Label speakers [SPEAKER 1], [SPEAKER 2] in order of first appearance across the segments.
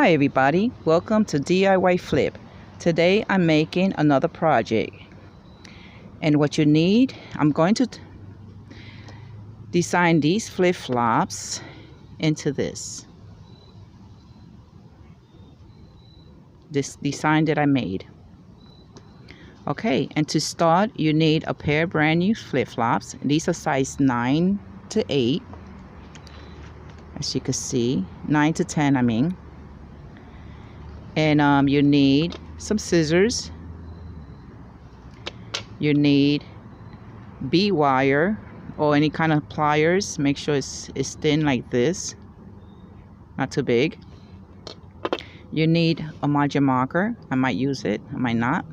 [SPEAKER 1] Hi everybody, welcome to DIY Flip. Today I'm making another project, and what you need, I'm going to design these flip-flops into this design that I made. Okay, and to start you need a pair of brand new flip-flops. These are size 9 to 8, as you can see, 9 to 10 I mean. And you need some scissors, you need B wire or any kind of pliers. Make sure it's thin like this, not too big. You need a margin marker. I might use it, I might not.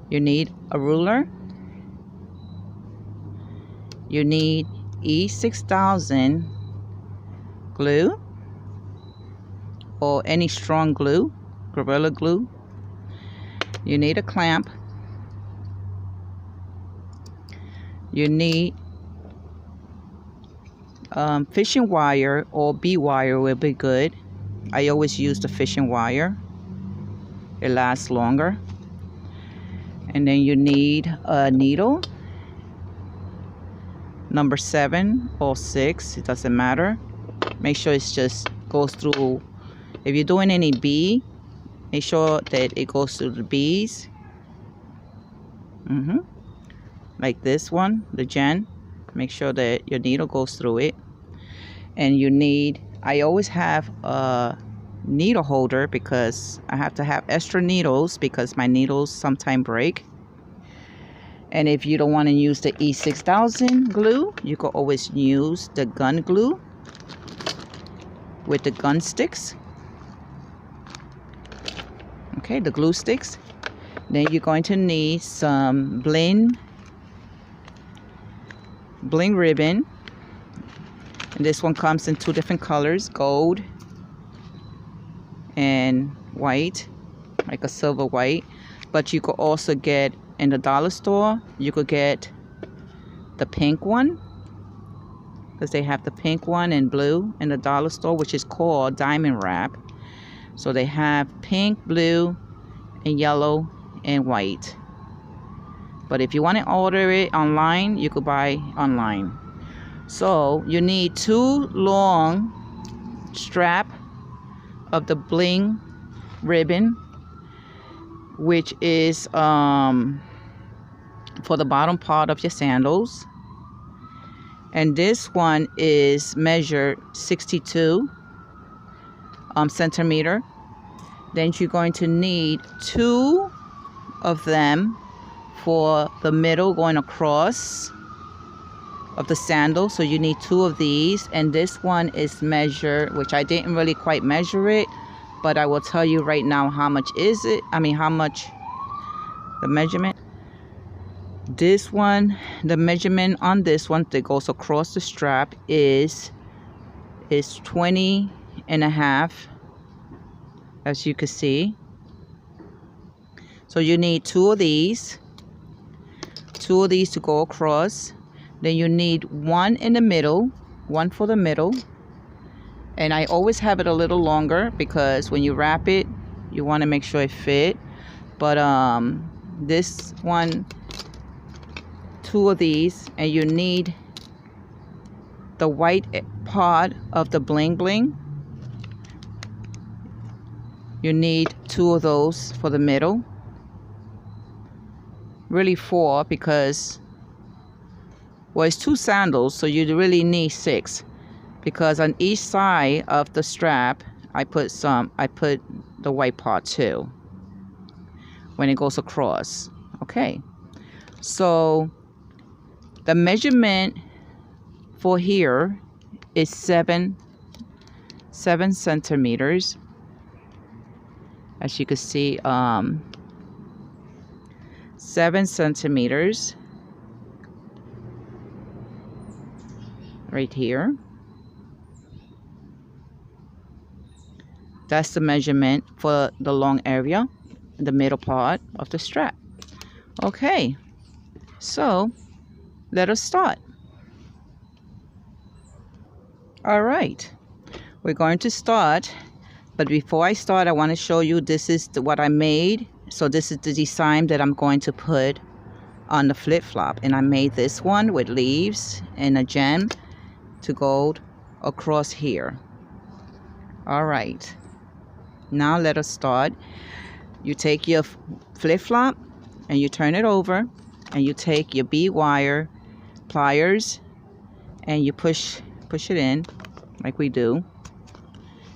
[SPEAKER 1] You need a ruler. You need E6000 glue or any strong glue, Gorilla Glue. You need a clamp. You need fishing wire or B wire will be good. I always use the fishing wire, it lasts longer. And then you need a needle, number 7 or 6, it doesn't matter. Make sure it just goes through. If you're doing any B, make sure that it goes through the B's. Like this one, the Gen. Make sure that your needle goes through it. And you need, I always have a needle holder because I have to have extra needles because my needles sometimes break. And if you don't want to use the E6000 glue, you can always use the gun glue with the gun sticks. Okay, the glue sticks. Then you're going to need some bling ribbon, and this one comes in 2 different colors, gold and white, like a silver white. But you could also get in the dollar store, you could get the pink one, because they have the pink one and blue in the dollar store, which is called diamond wrap. So they have pink, blue, and yellow, and white. But if you want to order it online, you could buy online. So you need 2 long strap of the bling ribbon, which is for the bottom part of your sandals. And this one is measured 62 centimeter. Then you're going to need 2 of them for the middle going across of the sandal. So you need 2 of these, and this one is measured, which I didn't really quite measure it, but I will tell you right now how much is it. I mean how much the measurement. This one, the measurement on this one that goes across the strap is 20 and a half, as you can see. So you need 2 of these to go across. Then you need 1 in the middle, 1 for the middle. And I always have it a little longer because when you wrap it, you want to make sure it fit. But this one, 2 of these, and you need the white part of the bling bling. You need 2 of those for the middle. Really 4, because, well, it's 2 sandals, so you really need 6, because on each side of the strap I put the white part too when it goes across. Okay, so the measurement for here is 7 centimeters, as you can see. 7 centimeters right here. That's the measurement for the long area, the middle part of the strap. Okay, so let us start. All right, we're going to start But before I start, I want to show you this is what I made. So this is the design that I'm going to put on the flip-flop, and I made this one with leaves and a gem to go across here. All right, now let us start. You take your flip-flop and you turn it over, and you take your bead wire pliers and you push it in like we do.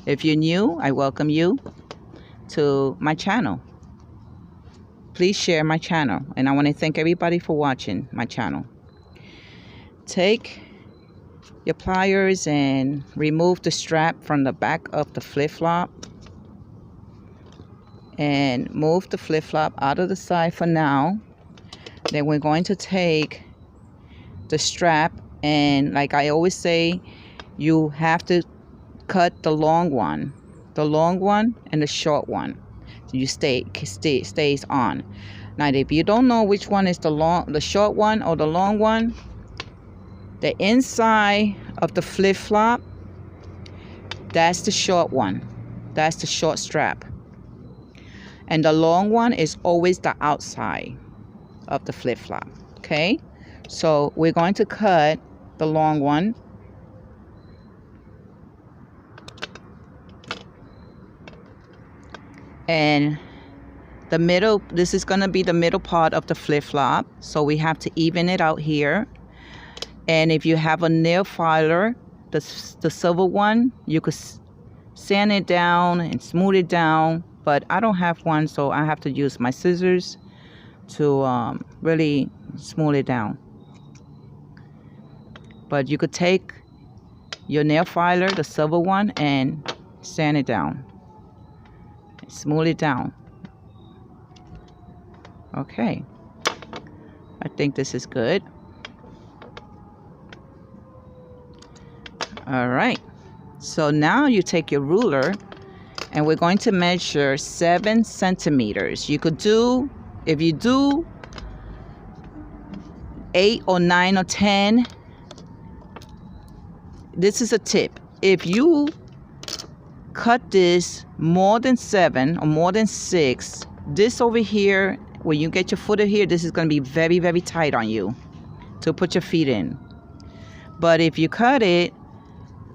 [SPEAKER 1] If you're new, I welcome you to my channel. Please share my channel, and I want to thank everybody for watching my channel. Take your pliers and remove the strap from the back of the flip-flop, and move the flip-flop out of the side for now. Then we're going to take the strap, and like I always say, you have to cut the long one and the short one. So you stays on. Now if you don't know which one is the short one or the long one, the inside of the flip-flop, that's the short one. That's the short strap. And the long one is always the outside of the flip-flop. Okay? So we're going to cut the long one. And the middle, this is going to be the middle part of the flip-flop. So we have to even it out here. And if you have a nail filer, the silver one, you could sand it down and smooth it down. But I don't have one, so I have to use my scissors to really smooth it down. But you could take your nail filer, the silver one, and sand it down. Smooth it down. Okay, I think this is good. All right, so now you take your ruler, and we're going to measure 7 centimeters. You could do, if you do 8 or 9 or 10, this is a tip. If you cut this more than 7 or more than 6, this over here, when you get your footer here, this is going to be very, very tight on you to put your feet in. But if you cut it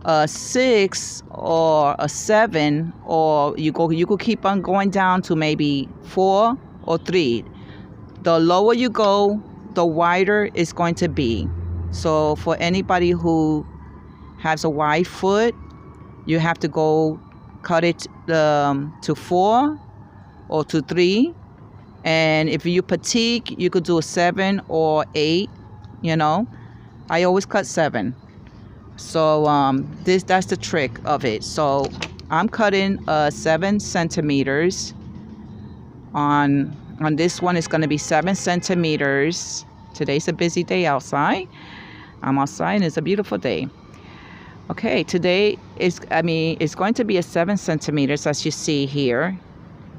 [SPEAKER 1] a 6 or a 7, or you could keep on going down to maybe 4 or 3. The lower you go, the wider it's going to be. So for anybody who has a wide foot, you have to go cut it to 4 or to 3. And if you petite, you could do a 7 or 8. You know, I always cut 7. So that's the trick of it. So I'm cutting 7 centimeters on this one. It's going to be 7 centimeters. Today's a busy day outside. I'm outside and it's a beautiful day. Okay, today it's going to be a 7 centimeters, as you see here.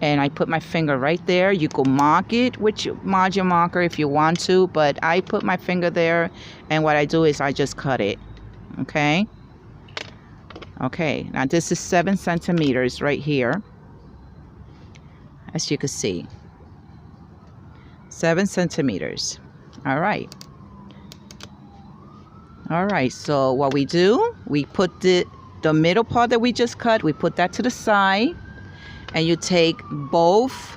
[SPEAKER 1] And I put my finger right there. You could mark it with your margin marker if you want to, but I put my finger there, and what I do is I just cut it. Okay, now this is 7 centimeters right here, as you can see. 7 centimeters. All right, so what we do, we put the middle part that we just cut, we put that to the side, and you take both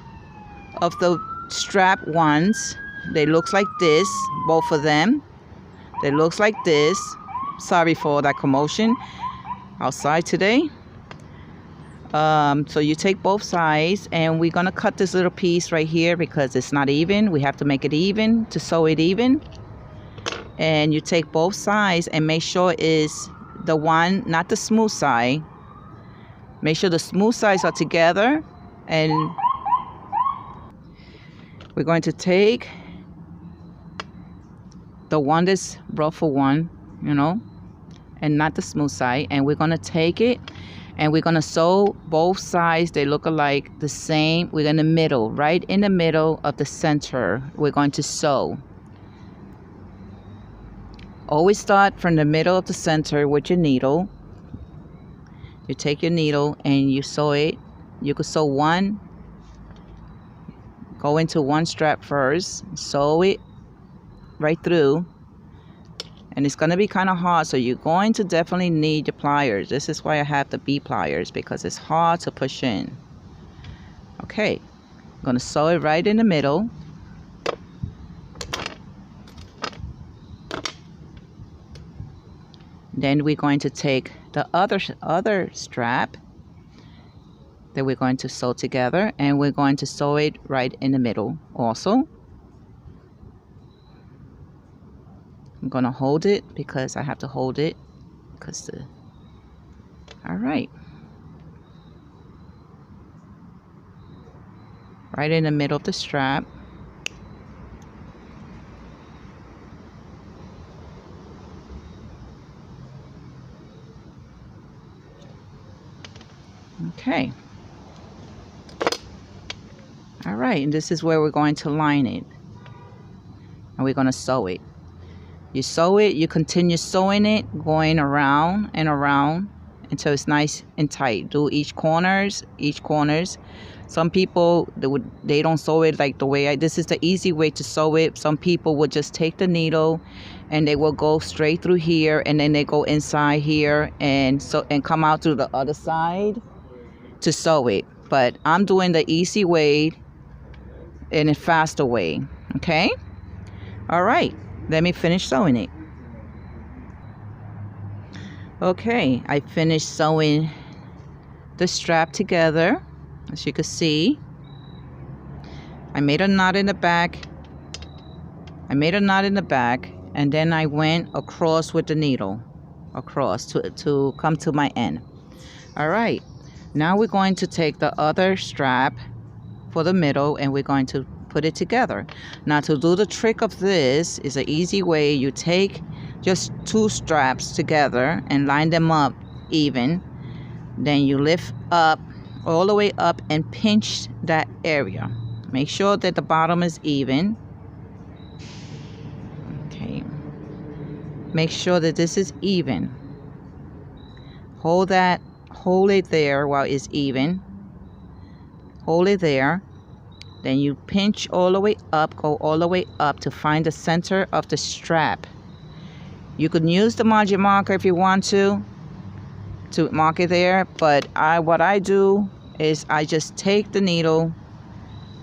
[SPEAKER 1] of the strap ones. They look like this, both of them. They look like this. Sorry for that commotion outside today. So you take both sides, and we're gonna cut this little piece right here because it's not even. We have to make it even to sew it even. And you take both sides and make sure it's the one, not the smooth side. Make sure the smooth sides are together, and we're going to take the one that's ruffled one, you know, and not the smooth side, and we're going to take it and we're going to sew both sides. They look alike, the same. We're in the middle, right in the middle of the center, we're going to sew. Always start from the middle of the center with your needle, You take your needle and you sew it. You could sew one, go into one strap first, sew it right through. And it's going to be kind of hard, so you're going to definitely need your pliers. This is why I have the B pliers, because it's hard to push in. Okay, I'm going to sew it right in the middle. Then we're going to take the other strap that we're going to sew together, and we're going to sew it right in the middle also. I'm going to hold it because I have to hold it because all right. Right in the middle of the strap. Okay. All right, and this is where we're going to line it. And we're going to sew it. You sew it, you continue sewing it, going around and around until it's nice and tight. Do each corners. Some people, they don't sew it like the way this is the easy way to sew it. Some people would just take the needle and they will go straight through here, and then they go inside here and come out through the other side to sew it. But I'm doing the easy way and a faster way. Okay? All right. Let me finish sewing it. Okay, I finished sewing the strap together. As you can see, I made a knot in the back. And then I went across with the needle, across to come to my end. All right, now we're going to take the other strap for the middle, and we're going to put it together. Now, to do the trick of this is an easy way. You take just two straps together and line them up even. Then you lift up all the way up and pinch that area. Make sure that the bottom is even. Okay. Make sure that this is even. Hold it there while it's even. Hold it there. Then you pinch all the way up, go all the way up to find the center of the strap. You could use the magic marker if you want to mark it there, but what I do is I just take the needle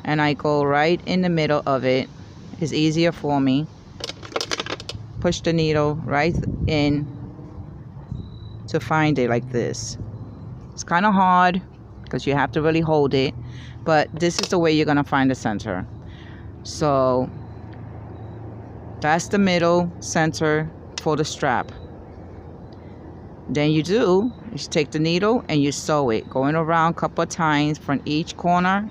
[SPEAKER 1] and I go right in the middle of it. It's easier for me. Push the needle right in to find it like this. It's kind of hard because you have to really hold it, but this is the way you're going to find the center. So that's the middle center for the strap. Then you take the needle and you sew it, going around a couple of times from each corner,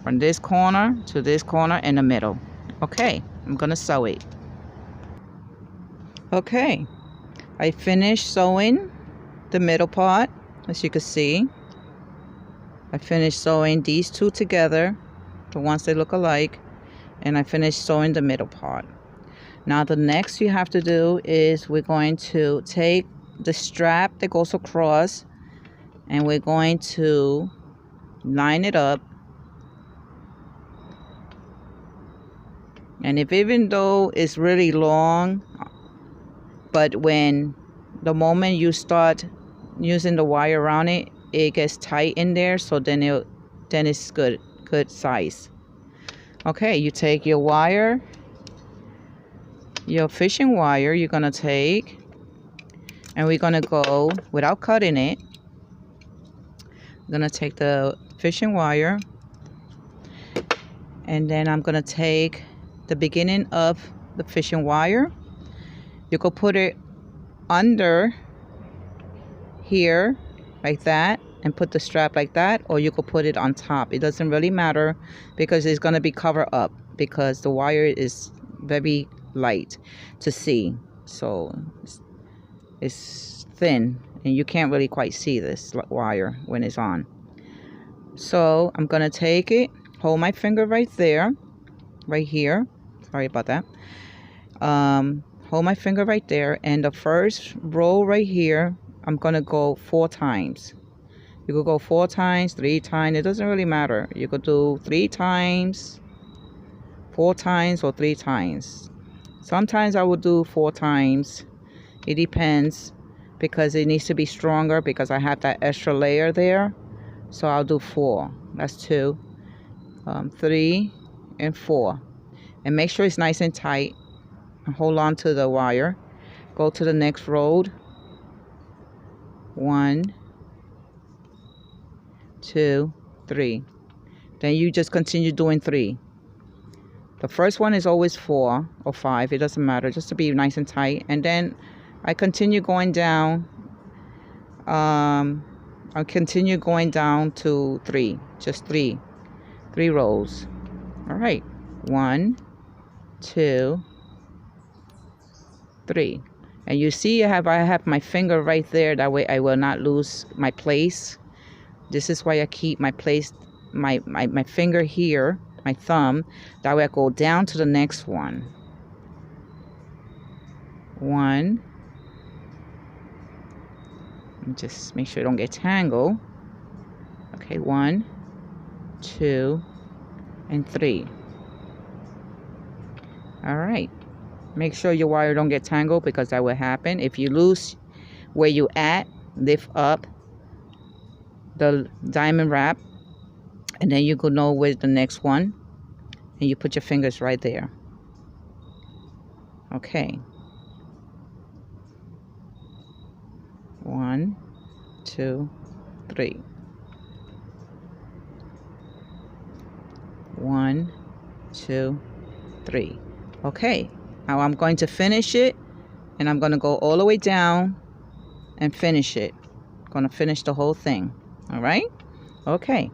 [SPEAKER 1] from this corner to this corner in the middle. Okay, I'm going to sew it. Okay, I finished sewing the middle part. As you can see, I finished sewing these two together, the ones that look alike, and I finished sewing the middle part. Now the next you have to do is we're going to take the strap that goes across and we're going to line it up. And even though it's really long, but the moment you start using the wire around it, it gets tight in there, so then it's good size. Okay, you take your wire, your fishing wire you're gonna take, and we're gonna go without cutting it. I'm gonna take the fishing wire, and then I'm gonna take the beginning of the fishing wire. You could put it under here like that and put the strap like that, or you could put it on top. It doesn't really matter because it's going to be covered up because the wire is very light to see, so it's thin and you can't really quite see this wire when it's on. So I'm going to take it, hold my finger right there, right here, sorry about that. Hold my finger right there, and the first row right here, I'm gonna go 4 times. You could go 4 times, 3 times, it doesn't really matter. You could do 3 times, 4 times, or 3 times. Sometimes I would do 4 times. It depends, because it needs to be stronger because I have that extra layer there. So I'll do 4. That's 2, 3, and 4. And make sure it's nice and tight. And hold on to the wire. Go to the next row. 1, 2, 3. Then you just continue doing 3. The first one is always 4 or 5. It doesn't matter, just to be nice and tight. And then I continue going down. I'll continue going down to 3. Just 3 rows. All right. 1, 2, 3. And you see I have my finger right there. That way I will not lose my place. This is why I keep my place, my finger here, my thumb. That way I go down to the next one. 1. Just make sure I don't get tangled. Okay, 1, 2, and 3. All right. Make sure your wire don't get tangled, because that will happen. If you lose where you at, lift up the diamond wrap, and then you go know where's the next one, and you put your fingers right there. Okay. 1, 2, 3. 1, 2, 3. Okay. Now I'm going to finish it, and I'm going to go all the way down and finish it. I'm going to finish the whole thing. All right? Okay.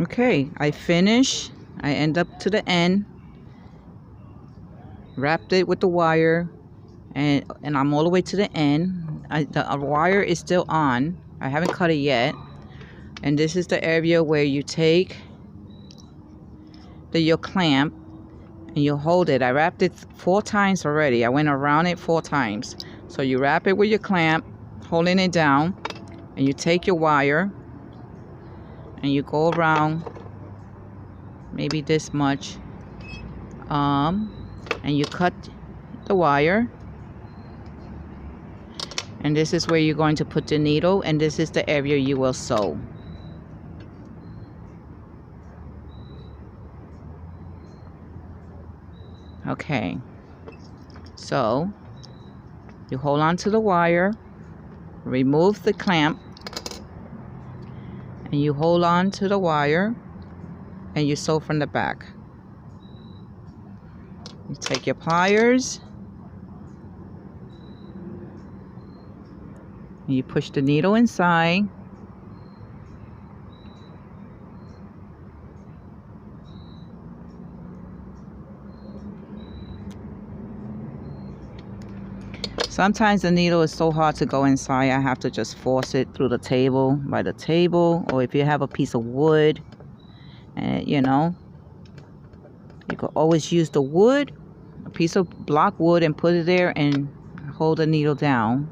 [SPEAKER 1] Okay, I finish. I end up to the end. Wrapped it with the wire, and I'm all the way to the end. The wire is still on. I haven't cut it yet. And this is the area where you take your clamp and you hold it. I wrapped it 4 times already. I went around it 4 times. So you wrap it with your clamp, holding it down, and you take your wire and you go around maybe this much, and you cut the wire, and this is where you're going to put the needle, and this is the area you will sew. Okay, so you hold on to the wire, remove the clamp, and you hold on to the wire, and you sew from the back. You take your pliers, and you push the needle inside, sometimes the needle is so hard to go inside, I have to just force it through the table, by the table, or if you have a piece of wood, and you know, you could always use the wood, a piece of block wood, and put it there and hold the needle down.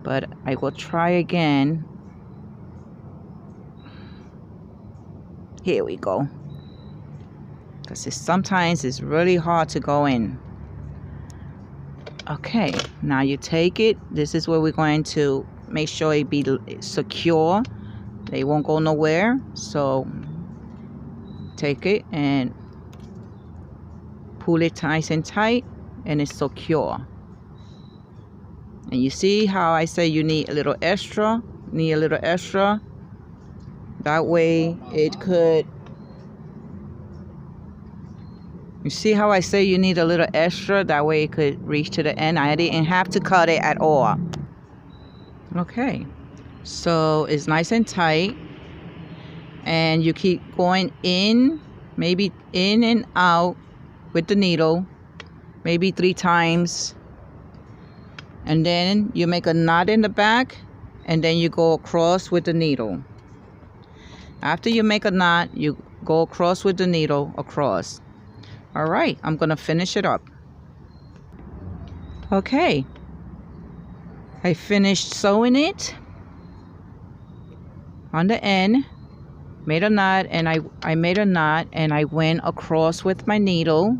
[SPEAKER 1] But I will try again. Here we go. Because sometimes it's really hard to go in. Okay, now you take it. This is where we're going to make sure it be secure. They won't go nowhere. So take it and pull it nice and tight, and it's secure. And you see how I say you need a little extra? That way it could... You see how I say you need a little extra? That way it could reach to the end. I didn't have to cut it at all. Okay. So it's nice and tight. And you keep going in, maybe in and out with the needle, maybe 3 times. And then you make a knot in the back, and then you go across with the needle. After you make a knot, you go across with the needle, across. All right, I'm gonna finish it up. Okay, I finished sewing it on the end, made a knot, and I made a knot, and I went across with my needle.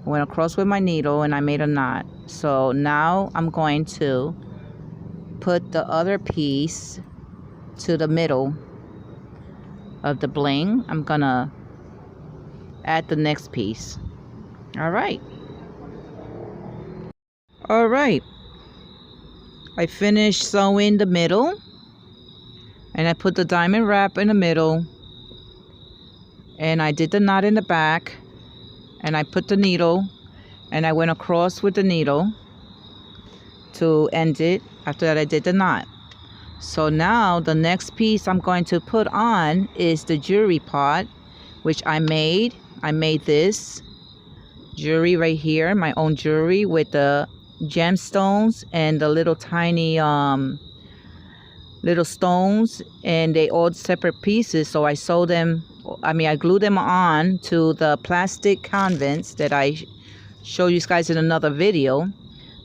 [SPEAKER 1] Went across with my needle and I made a knot. So now I'm going to put the other piece to the middle of the bling. I'm gonna add the next piece. All right, I finished sewing the middle, and I put the diamond wrap in the middle, and I did the knot in the back, and I put the needle, and I went across with the needle to end it. After that, I did the knot. So now the next piece I'm going to put on is the jewelry part, which I made. I made this jewelry right here, my own jewelry with the gemstones and the little tiny little stones, and they all separate pieces. So I sewed them, I glued them on to the plastic canvas that I show you guys in another video.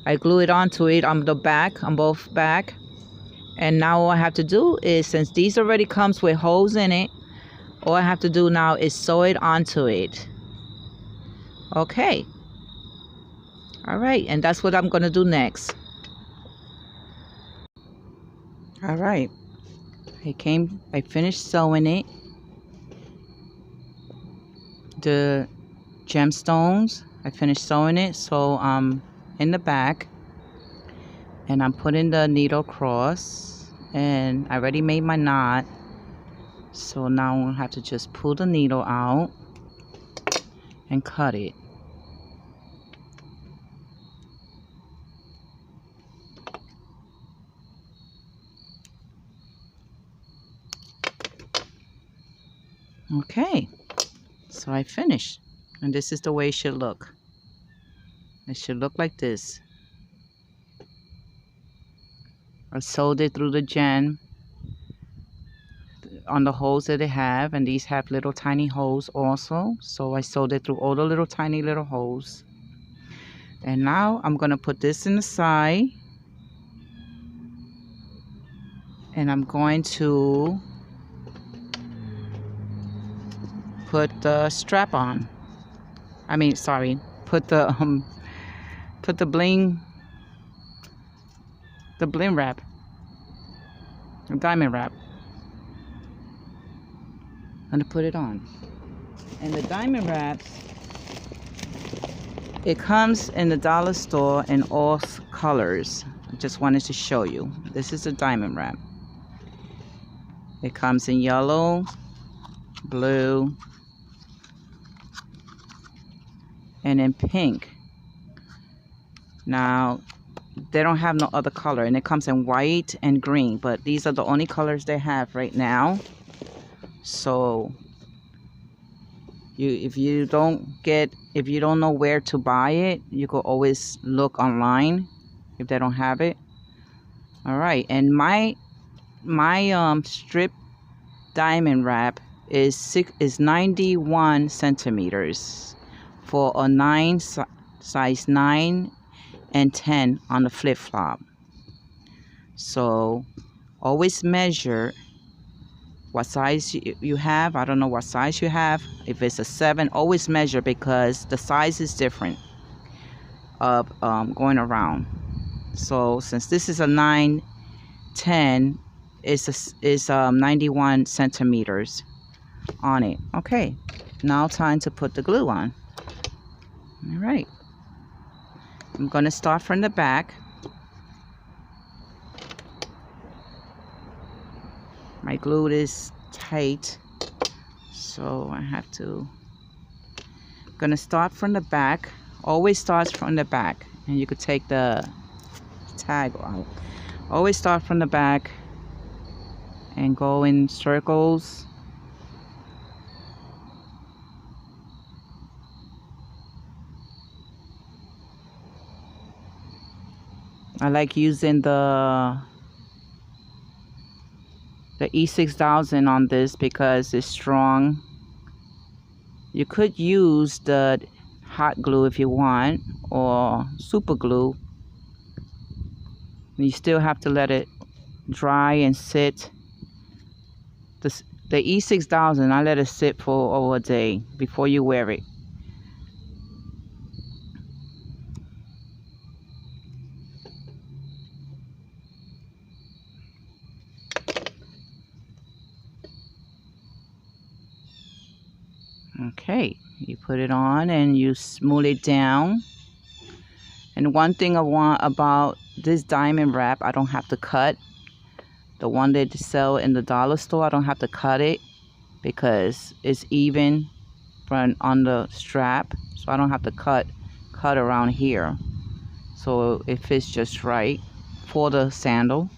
[SPEAKER 1] I glue it onto it on the back, on both back. And now all I have to do is, since these already comes with holes in it, all I have to do now is sew it onto it. Okay. All right, and that's what I'm gonna do next. All right, I finished sewing it. The gemstones, I finished sewing it, so in the back, and I'm putting the needle across, and I already made my knot. So now I'm gonna have to just pull the needle out and cut it. Okay, so I finished, and this is the way it should look. It should look like this. I sewed it through the gem on the holes that they have, and these have little tiny holes also. So I sewed it through all the little tiny little holes. And now I'm gonna put this in the side, and I'm going to put the strap on. Put the bling wrap, the diamond wrap. I'm gonna put it on. And the diamond wraps, it comes in the dollar store in all colors. I just wanted to show you. This is a diamond wrap. It comes in yellow, blue, and in pink. Now, they don't have no other color, and it comes in white and green, but these are the only colors they have right now. So if you don't know where to buy it, you could always look online if they don't have it. All right, and my strip diamond wrap is 91 centimeters for a size 9 and 10 on the flip-flop. So always measure what size you have. I don't know what size you have. If it's a 7, always measure, because the size is different of going around. So since this is a 9-10, is 91 centimeters on it. Okay, now time to put the glue on. All right, I'm gonna start from the back. My glue is tight, so I have to. I'm gonna start from the back. Always starts from the back, and you could take the tag out. Always start from the back and go in circles. I like using the E6000 on this because it's strong. You could use the hot glue if you want, or super glue, You still have to let it dry and sit. The E6000, I let it sit for over a day before you wear it. Okay, you put it on and you smooth it down. And one thing I want about this diamond wrap, I don't have to cut. The one that they sell in the dollar store, I don't have to cut it because it's even on the strap, so I don't have to cut around here. So it fits just right for the sandal.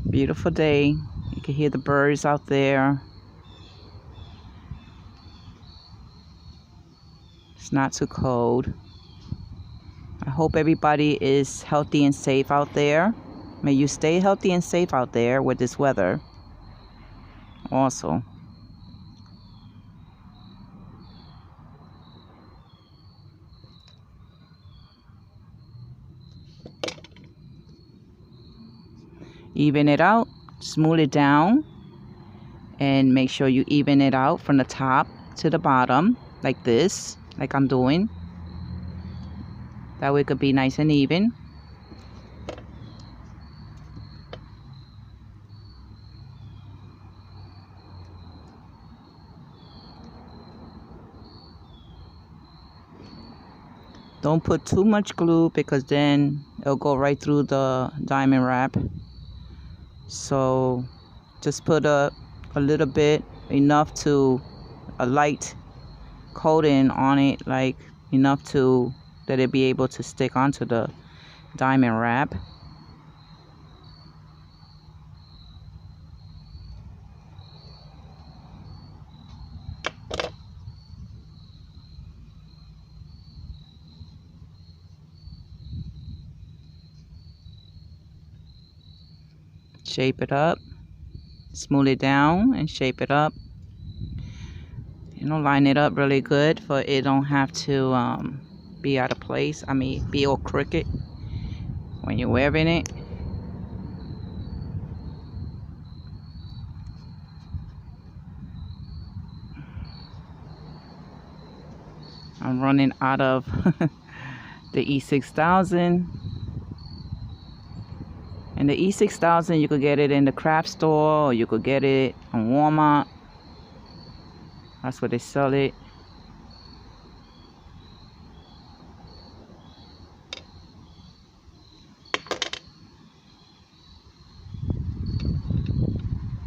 [SPEAKER 1] Beautiful day. You can hear the birds out there. It's not too cold. I hope everybody is healthy and safe out there. May you stay healthy and safe out there with this weather also. Even it out, smooth it down, and make sure you even it out from the top to the bottom like this, like I'm doing. That way it could be nice and even. Don't put too much glue because then it'll go right through the diamond wrap. So just put a little bit, enough to a light coating on it, like enough to that it be able to stick onto the diamond wrap. Shape it up, smooth it down and shape it up. You know, line it up really good for it don't have to be out of place. I mean, be all crooked when you're wearing it. I'm running out of the E6000. And the E6000, you could get it in the craft store or you could get it on Walmart. That's where they sell it.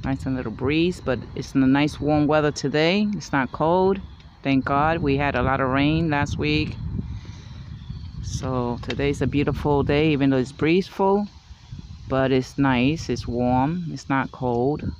[SPEAKER 1] Nice and little breeze, but it's in a nice warm weather today. It's not cold. Thank God. We had a lot of rain last week. So today's a beautiful day, even though it's breezeful. But it's nice. It's warm. It's not cold.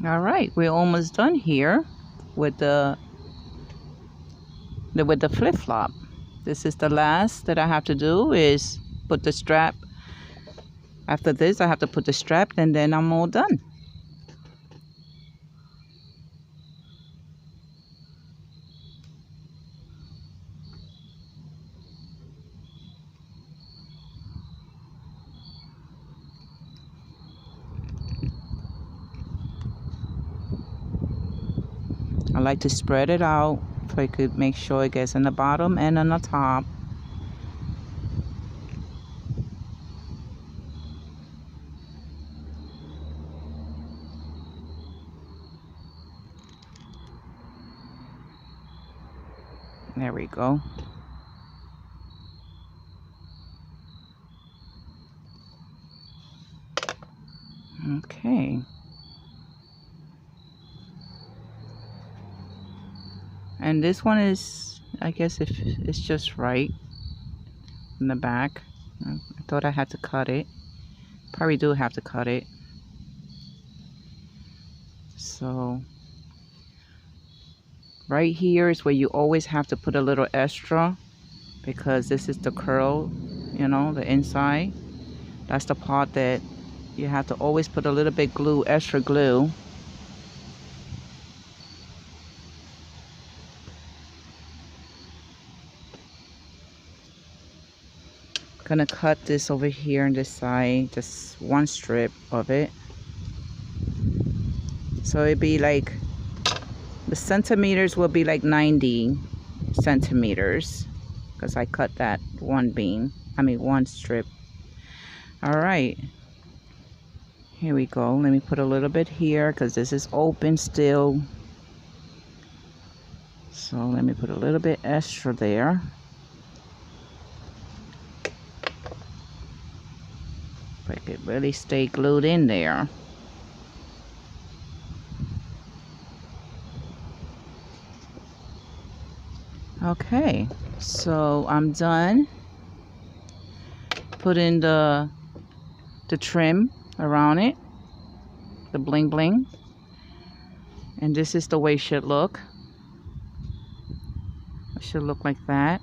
[SPEAKER 1] All right, we're almost done here with the flip-flop. This is the last that I have to do is put the strap. After this, I have to put the strap and then I'm all done. I like to spread it out so I could make sure it gets in the bottom and on the top. There we go. Okay. And this one is, I guess, if it's just right in the back. I thought I had to cut it. Probably do have to cut it. So right here is where you always have to put a little extra, because this is the curl, you know, the inside. That's the part that you have to always put a little bit glue, extra glue. Gonna cut this over here on this side, just one strip of it. So it'd be like, the centimeters will be like 90 centimeters, because I cut that one strip. All right, here we go. Let me put a little bit here, because this is open still. So let me put a little bit extra there. Make it really stay glued in there. Okay, so I'm done putting the trim around it, the bling bling, and this is the way it should look. It should look like that.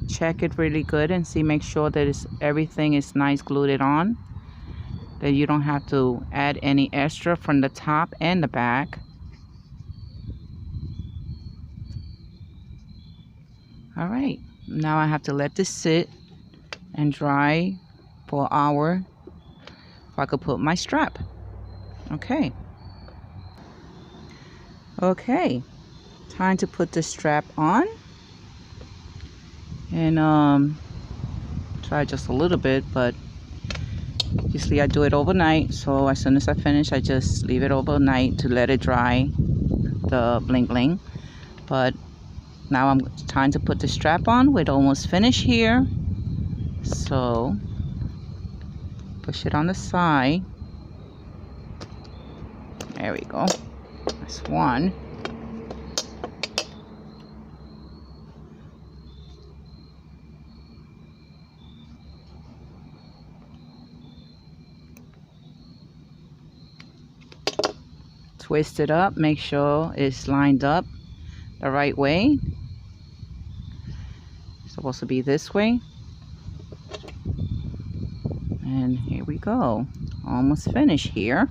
[SPEAKER 1] Check it really good and see, make sure that everything is nice glued on, that you don't have to add any extra from the top and the back. All right, now I have to let this sit and dry for an hour so I could put my strap. Okay, time to put the strap on. And try just a little bit, but usually I do it overnight, so as soon as I finish I just leave it overnight to let it dry, the bling bling. But now I'm time to put the strap on. We're almost finished here, so push it on the side. There we go. That's one. Twist it up, make sure it's lined up the right way. It's supposed to be this way. And here we go. Almost finished here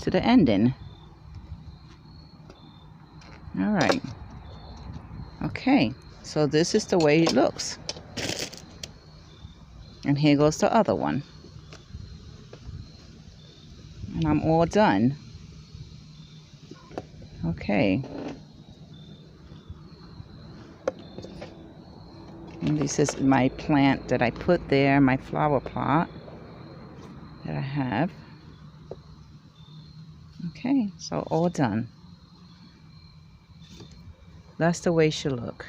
[SPEAKER 1] to the ending. All right. Okay, so this is the way it looks. And here goes the other one. And I'm all done. Okay. And this is my plant that I put there, my flower pot that I have. Okay, so all done. That's the way it should look.